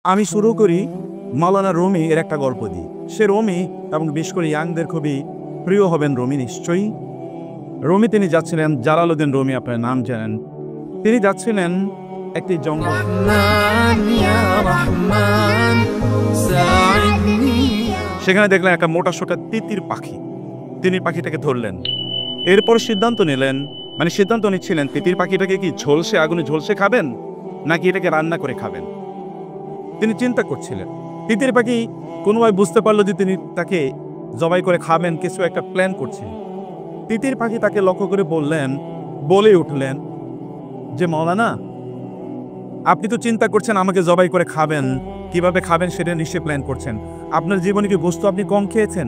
আমি শুরু করি মাওলানা রুমি এর একটা গল্প দিয়ে। সে রুমি এবং বিশেষ করে ইয়াংদের খুবই প্রিয় হবেন রুমি নিশ্চয়ই। রুমি তিনি যাচ্ছিলেন, জালালউদ্দিন রুমি আপনার নাম জানেন। তিনি যাচ্ছিলেন একটি জঙ্গল। সেখানে দেখলেন একটা মোটা সোটা তিতির পাখি। তিনি পাখিটাকে ধরলেন। এরপর সিদ্ধান্ত নিলেন, মানে সিদ্ধান্ত নিচ্ছিলেন তিতির পাখিটাকে কি ঝলসে আগুনে ঝলসে খাবেন নাকি এটাকে রান্না করে খাবেন। তিনি চিন্তা করছিলেন। তিতির পাখি কোনোভাবে বুঝতে পারলো যে তিনি তাকে জবাই করে খাবেন, কিছু একটা প্ল্যান করছেন। তিতির পাখি তাকে লক্ষ্য করে বলে উঠলেন যে মাওলানা, আপনি তো চিন্তা করছেন আমাকে জবাই করে খাবেন, কিভাবে খাবেন সেটা নিশ্চয়ই প্ল্যান করছেন। আপনার জীবনে কি বস্তু আপনি কম খেয়েছেন?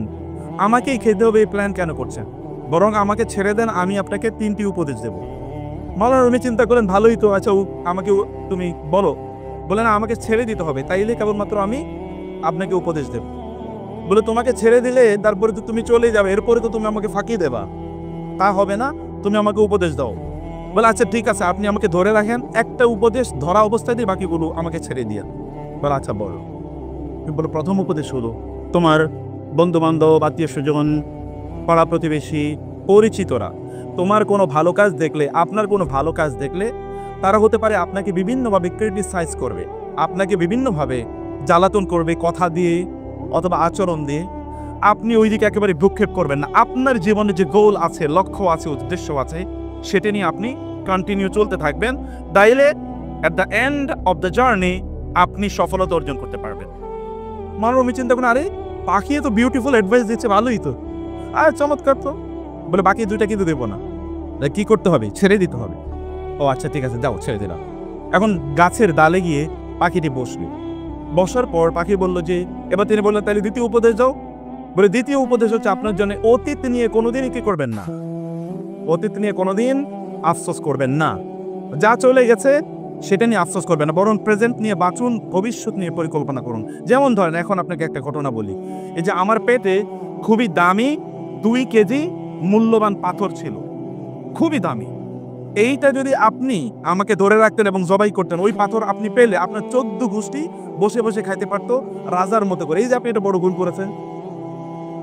আমাকেই খেতে হবে এই প্ল্যান কেন করছেন? বরং আমাকে ছেড়ে দেন, আমি আপনাকে 3টি উপদেশ দেব। মাওলানা রুমি চিন্তা করলেন, ভালোই তো, আচ্ছা আমাকে তুমি বলো। বলে না, আমাকে ছেড়ে দিতে হবে, তাইলে কেবলমাত্র আমি আপনাকে উপদেশ দেব। বলে তোমাকে ছেড়ে দিলে তারপরে তো তুমি চলে যাবে, এরপরে তো তুমি আমাকে ফাঁকি দেবা, তা হবে না, তুমি আমাকে উপদেশ দাও। বলে আচ্ছা ঠিক আছে, আপনি আমাকে ধরে রাখেন, একটা উপদেশ ধরা অবস্থায় দিয়ে বাকিগুলো আমাকে ছেড়ে দিয়ে। বলে আচ্ছা বলো। বলে প্রথম উপদেশ হলো, তোমার বন্ধু বান্ধব, আত্মীয় স্বজন, পাড়া প্রতিবেশী, পরিচিতরা তোমার কোনো ভালো কাজ দেখলে, আপনার কোনো ভালো কাজ দেখলে তারা হতে পারে আপনাকে বিভিন্নভাবে ক্রিটিসাইজ করবে, আপনাকে বিভিন্নভাবে জ্বালাতন করবে, কথা দিয়ে অথবা আচরণ দিয়ে। আপনি ওই দিকে একেবারে ভ্রুক্ষেপ করবেন না। আপনার জীবনে যে গোল আছে, লক্ষ্য আছে, উদ্দেশ্য আছে, সেটা নিয়ে আপনি কন্টিনিউ চলতে থাকবেন। তাইলে at the end of the journey আপনি সফলতা অর্জন করতে পারবেন। আমি চিন্তা করেন, আরে পাখি তো বিউটিফুল অ্যাডভাইস দিচ্ছে, ভালোই তো, আর চমৎকার তো। বলে বাকি দুইটা কিন্তু দেবো না, কি করতে হবে? ছেড়ে দিতে হবে। ও আচ্ছা ঠিক আছে, যাও, ছেড়ে দিলাম। এখন গাছের ডালে গিয়ে পাখিটি বসবে। বসার পর পাখি বলল যে, এবার তিনি বললেন তাহলে দ্বিতীয় উপদেশ দাও। বলে দ্বিতীয় উপদেশ হচ্ছে, আপনার জন্য অতীত নিয়ে কোনোদিনই কি করবেন না, অতীত নিয়ে কোনোদিন আফসোস করবেন না। যা চলে গেছে সেটা নিয়ে আফসোস করবেন না, বরং প্রেজেন্ট নিয়ে বাঁচুন, ভবিষ্যৎ নিয়ে পরিকল্পনা করুন। যেমন ধরেন, এখন আপনাকে একটা ঘটনা বলি। এই যে আমার পেটে খুবই দামি 2 কেজি মূল্যবান পাথর ছিল, খুবই দামি। এইটা যদি আপনি আমাকে ধরে রাখতেন এবং জবাই করতেন, ওই পাথর আপনি পেলে আপনার 14 গোষ্ঠী বসে বসে খাইতে পারতো রাজার মতো করে। এই যে আপনি এটা বড় ভুল করেছেন।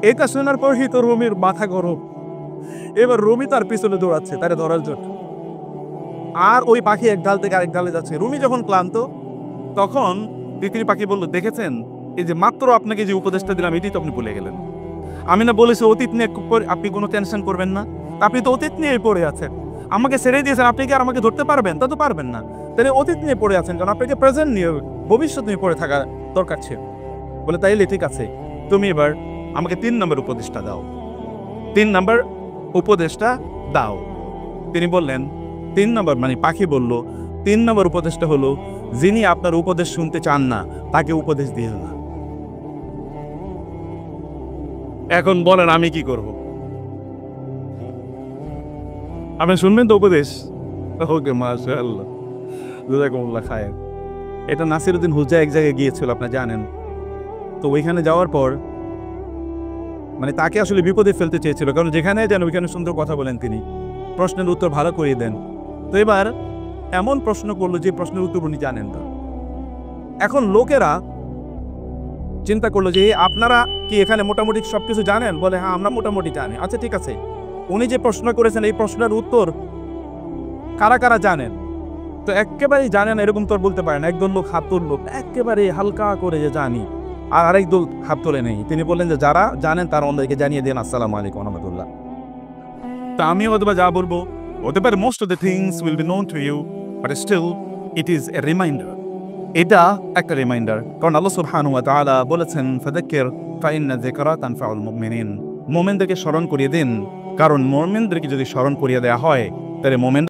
এটা শোনার পরই তো রুমির মাথা গরম। এবার রুমি তার পিছনে দৌড়াচ্ছে তারে ধরার জন্য, আর ওই পাখি এক ডাল থেকে আরেক ডালে যাচ্ছে। রুমি যখন ক্লান্ত, তখন তিতির পাখি বলল, দেখেছেন, এই যে মাত্র আপনাকে যে উপদেশটা দিলাম এটি তো আপনি ভুলে গেলেন। আমি না বলেছি অতীত নিয়ে আপনি কোনো টেনশন করবেন না? আপনি তো অতীত নিয়ে পড়ে আছেন, আমাকে ছেড়ে দিয়েছেন, আপনি কি আর আমাকে ধরতে পারবেন? তা তো পারবেন না। তাহলে অতীত নিয়ে পড়ে আছেন, কারণ আপনাকে প্রেজেন্ট নিয়ে, ভবিষ্যৎ নিয়ে পড়ে থাকা দরকার ছিল। বলে তাইলে ঠিক আছে, তুমি এবার আমাকে 3 নম্বর উপদেশটা দাও। 3 নম্বর উপদেশটা দাও। তিনি বললেন 3 নম্বর, মানে পাখি বলল 3 নম্বর উপদেশটা হলো, যিনি আপনার উপদেশ শুনতে চান না তাকে উপদেশ দিও না। এখন বলেন আমি কি করব? আপনি শুনবেন তো উপদেশ? ওকে, মাশাআল্লাহ, জাযাকুমুল্লাহ খায়ের। এটা নাসিরউদ্দিন হুজা এক জায়গায় গিয়েছিল, আপনারা জানেন তো। ওইখানে যাওয়ার পর মানে তাকে আসলে বিপদে ফেলতে চেয়েছিল, কারণ যেখানে যান ওইখানে সুন্দর কথা বলেন তিনি, প্রশ্নের উত্তর ভালো করে দেন। তো এবার এমন প্রশ্ন করলো যে প্রশ্নের উত্তর উনি জানেন না। এখন লোকেরা চিন্তা করলো যে আপনারা কি এখানে মোটামুটি সবকিছু জানেন? বলে হ্যাঁ, আমরা মোটামুটি জানি। আচ্ছা ঠিক আছে, উনি যে প্রশ্ন করেছেন এই প্রশ্নের উত্তর কারা কারা জানেন? তো একেবারেই জানেন এরকম তো বলতে পারেন। একদল লোক হাত তুললো একেবারে হালকা করে যে জানি, আর আরেক দল হাত তোলে নেই। তিনি বললেন যে যারা জানেন তারা ওনাদেরকে জানিয়ে দেন, আসসালামু আলাইকুম রহমতুল্লাহ। তা আমিও অথবা যা বলবো, হতে পারে most of the things will be known to you, but still it is a reminder. এটা একটা রিমাইন্ডার, কারণ আল্লাহ সুবহানাহু ওয়া তাআলা বলেছেন, ফাযাক্কির ফাইন্না যিকরা তানফাউল মুমিনিন। মুমিনদেরকে স্মরণ করিয়ে দিন, কারণ মুমিনদেরকে যদি স্মরণ করিয়ে দেওয়া হয় তাহলে মুমিন